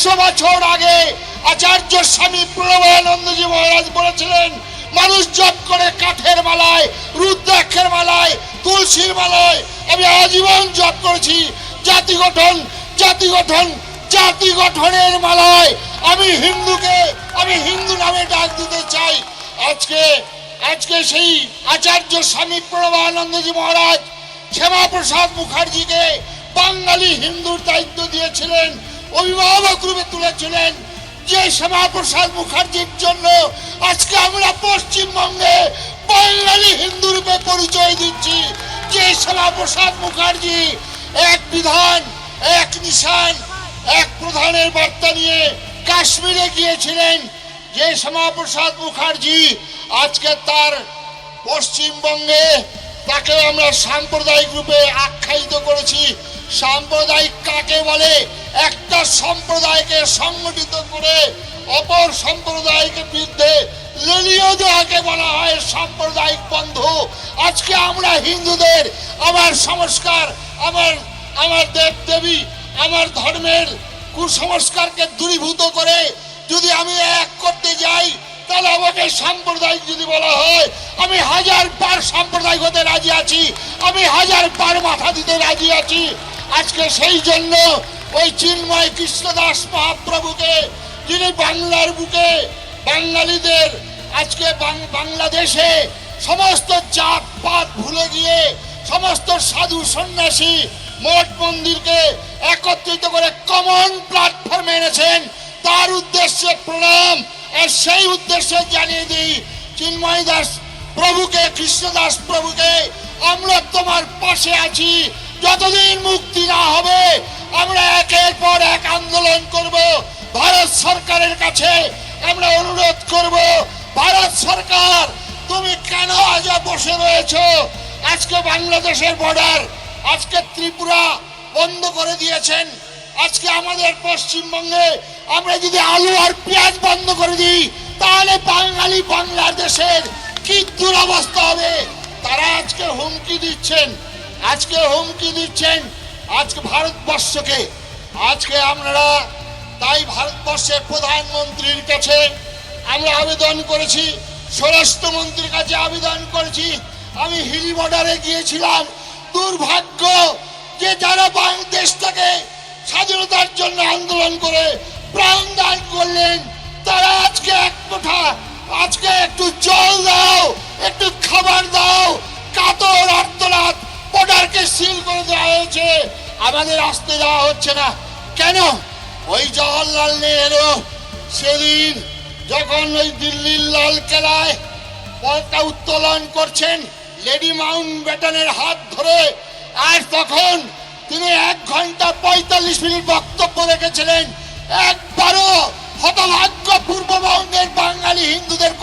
500 বছর আগে আচার্য স্বামী প্রণবানন্দজি মহারাজ বলেছিলেন, মানুষ জপ করে কাঠের মালায়, রুদ্রাক্ষের মালায়, তুলসীর মালায়। আমি আজীবন জপ করেছি জাতি গঠন, জাতি গঠন, জাতি গঠনের মালায়। আমি হিন্দু নামে ডাক দিতে চাই। আজকে সেই আচার্য স্বামী প্রণবানন্দজি মহারাজ শ্যামাপ্রসাদ মুখার্জিকে বাঙালি হিন্দুর দায়িত্ব দিয়েছিলেন, অভিভাবক রূপে তুলেছিলেন। যে শ্যামাপ্রসাদ মুখার্জির জন্য আজকে আমরা পশ্চিমবঙ্গে বাঙালি হিন্দু রূপে পরিচয় দিচ্ছি। যে শ্যামাপ্রসাদ মুখার্জি এক বিধান, এক নিশান, এক প্রধানের বার্তা নিয়ে কাশ্মীরে গিয়েছিলেন, যে শ্যামাপ্রসাদ মুখার্জি আজকে তার পশ্চিমবঙ্গে তাকে আমরা সাম্প্রদায়িক রূপে আখ্যায়িত করেছি। সাম্প্রদায়িক কাকে বলে? একটা সম্প্রদায়কে সংগঠিত করে অপর সম্প্রদায়কে বিরুদ্ধে লেলিয়ে দেওয়াকে বলা হয় সাম্প্রদায়িক বন্ধু। আজকে আমরা হিন্দুদের আমার সংস্কার, আমার দেব দেবী, আমার ধর্মের কুসংস্কারকে দূরীভূত করে যদি আমি এক করতে যাই, তাহলে আমাকে সাম্প্রদায়িক যদি বলা হয়, আমি 1000 বার সাম্প্রদায়িক হতে রাজি আছি, আমি 1000 বার মাথা দিতে রাজি আছি। আজকে সেই জন্য ওই চিন্ময় কৃষ্ণদাস মহাপ্রভুকে, যিনি বাংলার বুকে বাঙালিদের আজকে বাংলাদেশে সমস্ত জাত পাত ভুলে গিয়ে সমস্ত সাধু সন্ন্যাসী মঠ মন্দিরকে একত্রিত করে কমন প্ল্যাটফর্মে এনেছেন, তার উদ্দেশ্যে প্রণাম। আর সেই উদ্দেশ্যে জানিয়ে দিই, চিন্ময় দাস প্রভুকে, কৃষ্ণদাস প্রভুকে, আমরা তোমার পাশে আছি। যতদিন মুক্তি না হবে আমরা একের পর এক আন্দোলন করব। ভারত সরকারের কাছে আমরা অনুরোধ করব, ভারত সরকার তুমি কেন আজ বসে রয়েছো? আজকে বাংলাদেশের বর্ডার, আজকে ত্রিপুরা বন্ধ করে দিয়েছেন। আজকে আমাদের পশ্চিমবঙ্গে আমরা যদি আলু আর পেঁয়াজ বন্ধ করে দিই, তাহলে বাঙালি বাংলাদেশের কি দুরবস্থা হবে? তারা আজকে হুমকি দিচ্ছেন, আজকে ভারতবর্ষকে। আজকে আমরা তাই ভারতবর্ষের প্রধানমন্ত্রীর কাছে আমরা আবেদন করেছি, স্বরাষ্ট্রমন্ত্রীর কাছে আবেদন করেছি। আমি হিলি বর্ডারে গিয়েছিলাম। দুর্ভাগ্য যে যারা বাংলাদেশটাকে স্বাধীনতার জন্য আন্দোলন করে প্রাণ দান করলেন, তারা আজকে এক মুঠা, আজকে একটু জল দাও, একটু খাবার দাও, কাতর আর্তনাদ, বর্ডারকে সিল করে দেওয়া হয়েছে, আমাদের আসতে দেওয়া হচ্ছে না কেন? ওই জওহরলাল নেহরু সেদিন যখন ওই দিল্লির লাল কেলায় পতাকা উত্তোলন করছেন লেডি মাউন্ট ব্যাটনের হাত ধরে, আর তখন তিনি 1 ঘন্টা 45 মিনিট বক্তব্য রেখেছিলেন। একবারও হতভাগ্য পূর্ববঙ্গের বাঙালি হিন্দুদের